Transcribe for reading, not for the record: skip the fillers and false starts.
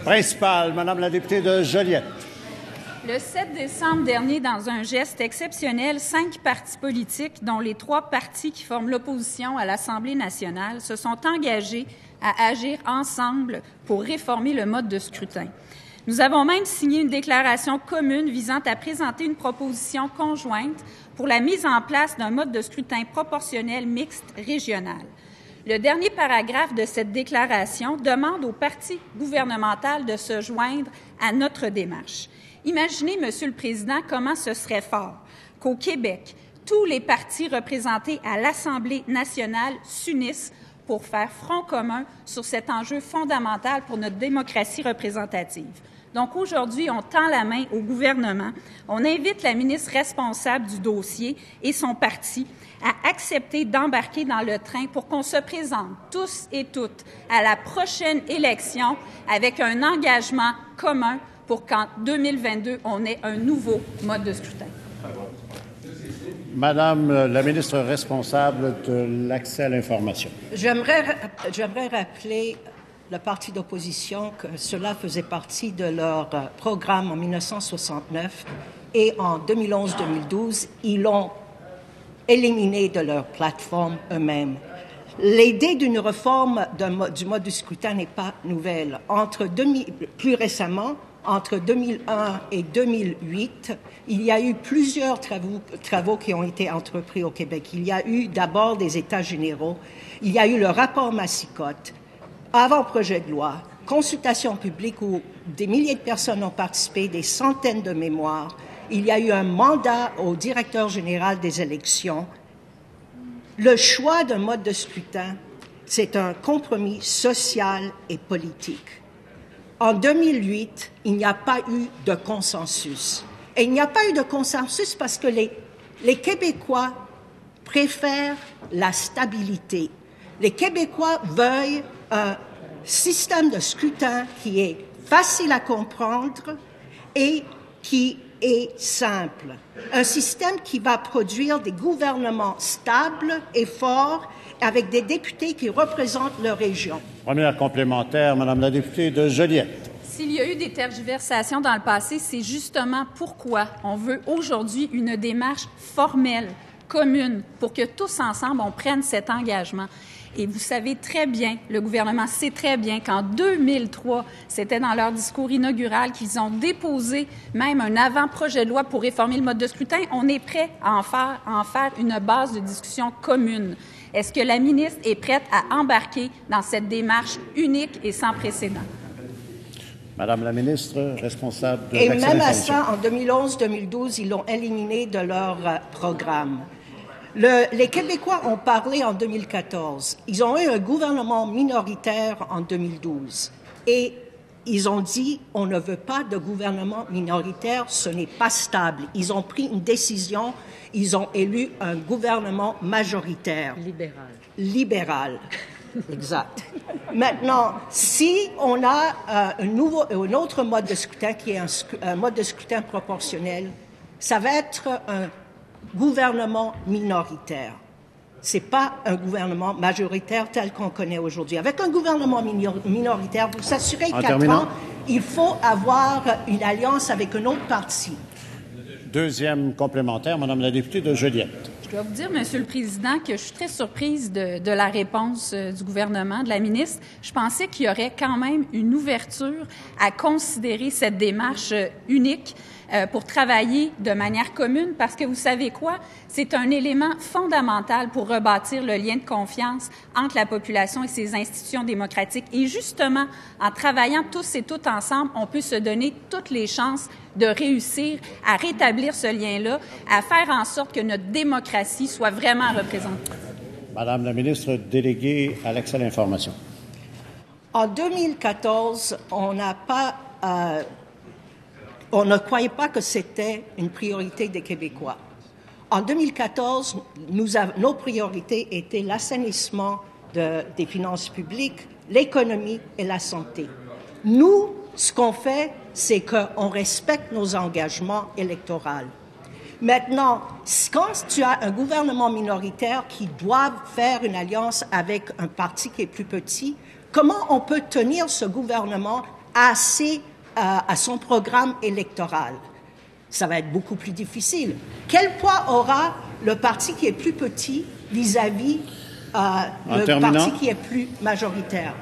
Principal, Madame la députée de Joliette. Le 7 décembre dernier, dans un geste exceptionnel, 5 partis politiques, dont les 3 partis qui forment l'opposition à l'Assemblée nationale, se sont engagés à agir ensemble pour réformer le mode de scrutin. Nous avons même signé une déclaration commune visant à présenter une proposition conjointe pour la mise en place d'un mode de scrutin proportionnel mixte régional. Le dernier paragraphe de cette déclaration demande aux partis gouvernementaux de se joindre à notre démarche. Imaginez, Monsieur le Président, comment ce serait fort qu'au Québec, tous les partis représentés à l'Assemblée nationale s'unissent pour faire front commun sur cet enjeu fondamental pour notre démocratie représentative. Donc aujourd'hui, on tend la main au gouvernement. On invite la ministre responsable du dossier et son parti à accepter d'embarquer dans le train pour qu'on se présente tous et toutes à la prochaine élection avec un engagement commun pour qu'en 2022, on ait un nouveau mode de scrutin. Madame la ministre responsable de l'accès à l'information. J'aimerais rappeler le parti d'opposition que cela faisait partie de leur programme en 1969 et en 2011-2012, ils l'ont éliminé de leur plateforme eux-mêmes. L'idée d'une réforme du mode de scrutin n'est pas nouvelle. Plus récemment, entre 2001 et 2008, il y a eu plusieurs travaux qui ont été entrepris au Québec. Il y a eu d'abord des États généraux, il y a eu le rapport Massicotte, avant-projet de loi, consultation publique où des milliers de personnes ont participé, des centaines de mémoires. Il y a eu un mandat au directeur général des élections. Le choix d'un mode de scrutin, c'est un compromis social et politique. En 2008, il n'y a pas eu de consensus. Et il n'y a pas eu de consensus parce que les Québécois préfèrent la stabilité. Les Québécois veulent un système de scrutin qui est facile à comprendre et qui est simple. Un système qui va produire des gouvernements stables et forts avec des députés qui représentent leur région. Première complémentaire, Madame la députée de Joliette. S'il y a eu des tergiversations dans le passé, c'est justement pourquoi on veut aujourd'hui une démarche formelle, commune, pour que tous ensemble, on prenne cet engagement. Et vous savez très bien, le gouvernement sait très bien qu'en 2003, c'était dans leur discours inaugural qu'ils ont déposé même un avant-projet de loi pour réformer le mode de scrutin. On est prêt à en faire une base de discussion commune. Est-ce que la ministre est prête à embarquer dans cette démarche unique et sans précédent? Madame la ministre responsable de l'accès à l'information. Et même à ça, en 2011-2012, ils l'ont éliminé de leur programme. Les Québécois ont parlé en 2014. Ils ont eu un gouvernement minoritaire en 2012. Et ils ont dit, on ne veut pas de gouvernement minoritaire, ce n'est pas stable. Ils ont pris une décision, ils ont élu un gouvernement majoritaire. Libéral. Exact. Maintenant, si on a un autre mode de scrutin qui est un mode de scrutin proportionnel, ça va être un gouvernement minoritaire. C'est pas un gouvernement majoritaire tel qu'on connaît aujourd'hui. Avec un gouvernement minoritaire, pour s'assurer qu'après, il faut avoir une alliance avec un autre parti. Deuxième complémentaire, Madame la députée de Joliette. Je dois vous dire, Monsieur le Président, que je suis très surprise de la réponse du gouvernement, de la ministre. Je pensais qu'il y aurait quand même une ouverture à considérer cette démarche unique pour travailler de manière commune, parce que vous savez quoi? C'est un élément fondamental pour rebâtir le lien de confiance entre la population et ses institutions démocratiques. Et justement, en travaillant tous et toutes ensemble, on peut se donner toutes les chances de réussir à rétablir ce lien-là, à faire en sorte que notre démocratie soit vraiment représentée. Madame la ministre déléguée à l'accès à l'information. En 2014, on ne croyait pas que c'était une priorité des Québécois. En 2014, nos priorités étaient l'assainissement des finances publiques, l'économie et la santé. Nous, ce qu'on fait, c'est qu'on respecte nos engagements électoraux. Maintenant, quand tu as un gouvernement minoritaire qui doit faire une alliance avec un parti qui est plus petit, comment on peut tenir ce gouvernement à son programme électoral. Ça va être beaucoup plus difficile. Quel poids aura le parti qui est plus petit vis-à-vis le parti qui est plus majoritaire?